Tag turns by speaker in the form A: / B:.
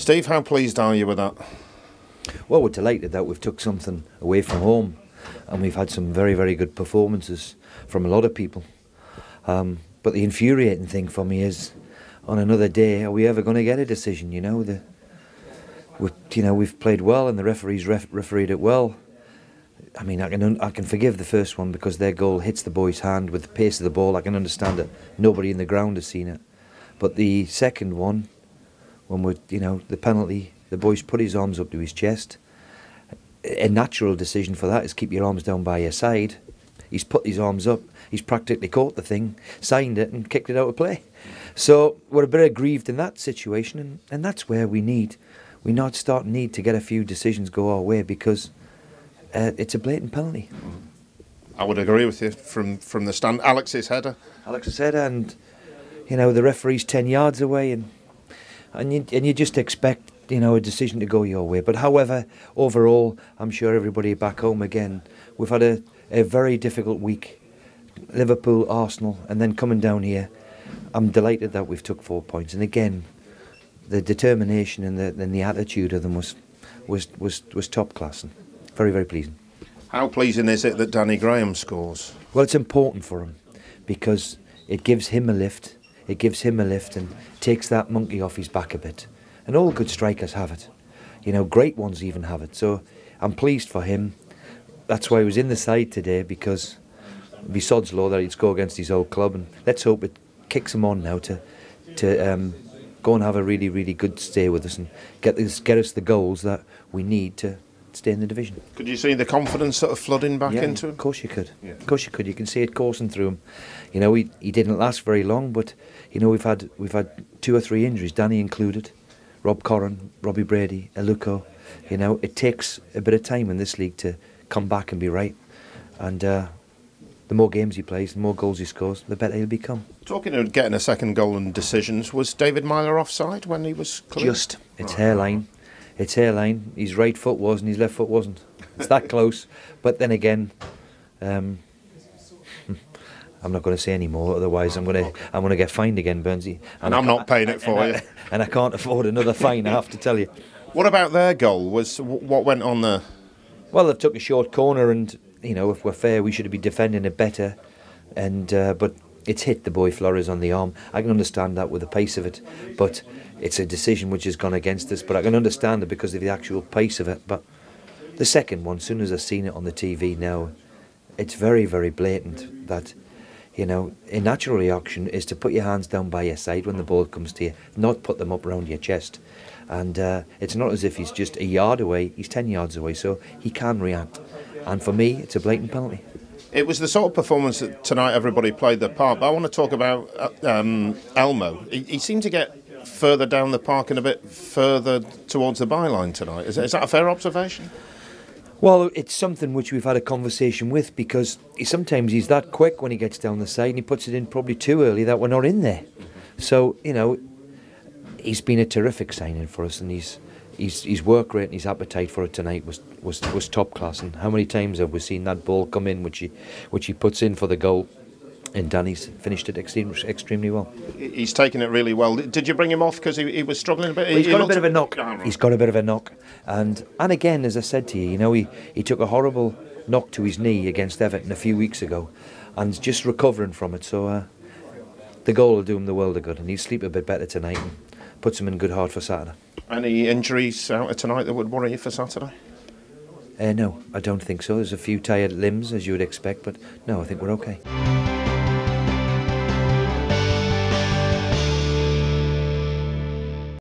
A: Steve, how pleased are you with that?
B: Well, we're delighted that we've took something away from home, and we've had some very, very good performances from a lot of people. But the infuriating thing for me is, on another day, are we ever going to get a decision? We've played well, and the referees refereed it well. I mean, I can forgive the first one because their goal hits the boy's hand with the pace of the ball. I can understand it. Nobody in the ground has seen it. But the second one, when the penalty, the boy's put his arms up to his chest. A natural decision for that is keep your arms down by your side. He's put his arms up. He's practically caught the thing, signed it, and kicked it out of play. So we're a bit aggrieved in that situation, and that's where we need to get a few decisions go our way, because it's a blatant penalty.
A: I would agree with you from the stand. Alex's header,
B: and the referee's 10 yards away, and you just expect a decision to go your way. But however, overall, I'm sure everybody back home again, we've had a very difficult week. Liverpool, Arsenal, and then coming down here. I'm delighted that we've took 4 points, and again, the determination and the attitude of them was top class, and very, very pleasing.
A: How pleasing is it that Danny Graham scores?
B: Well, it's important for him because it gives him a lift. It gives him a lift and takes that monkey off his back a bit. And all good strikers have it. Great ones even have it. So I'm pleased for him. That's why he was in the side today, because it'd be sod's law that he'd score against his old club, and let's hope it kicks him on now to go and have a really, really good stay with us and get us the goals that we need to stay in the division.
A: Could you see the confidence sort of flooding back into him?
B: Of course you could. Yeah. Of course you could. You can see it coursing through him. He didn't last very long, but we've had 2 or 3 injuries, Danny included, Rob Corran, Robbie Brady, Eluko. It takes a bit of time in this league to come back and be right, and the more games he plays, the more goals he scores, the better he'll become. Talking
A: of getting a second goal and decisions, was David Myler offside when he was clear?
B: It's hairline. It's hairline. His right foot was and his left foot wasn't. It's that close. But then again, I'm not going to say any more. Otherwise, I'm going to get fined again, Burnsy.
A: And I'm not paying it for you.
B: And I can't afford another fine, I have to tell you.
A: What about their goal? What went on there?
B: Well, they took a short corner, and if we're fair, we should be defending it better. And but it's hit the boy Flores on the arm. I can understand that with the pace of it, but it's a decision which has gone against us. But I can understand it because of the actual pace of it. But the second one, as soon as I've seen it on the TV now, it's very, very blatant that, a natural reaction is to put your hands down by your side when the ball comes to you, not put them up around your chest. And it's not as if he's just a yard away, he's 10 yards away, so he can react. And for me, it's a blatant penalty.
A: It was the sort of performance that tonight everybody played their part. But I want to talk about Elmo. He seemed to get further down the park and a bit further towards the byline tonight. Is that a fair observation?
B: Well, it's something which we've had a conversation with, because sometimes he's that quick when he gets down the side, and he puts it in probably too early that we're not in there. So, he's been a terrific signing for us, and his work rate and his appetite for it tonight was top class. And how many times have we seen that ball come in which he puts in for the goal, and Danny's finished it extremely well.
A: He's taken it really well. Did you bring him off because he was struggling a bit?
B: Well, he's got a bit of a knock. He's got a bit of a knock, and again, as I said to you, he took a horrible knock to his knee against Everton a few weeks ago, and just recovering from it. So the goal will do him the world of good, and he'll sleep a bit better tonight and puts him in good heart for Saturday.
A: Any injuries out of tonight that would worry you for Saturday?
B: No, I don't think so. There's a few tired limbs, as you would expect, but no, I think we're okay.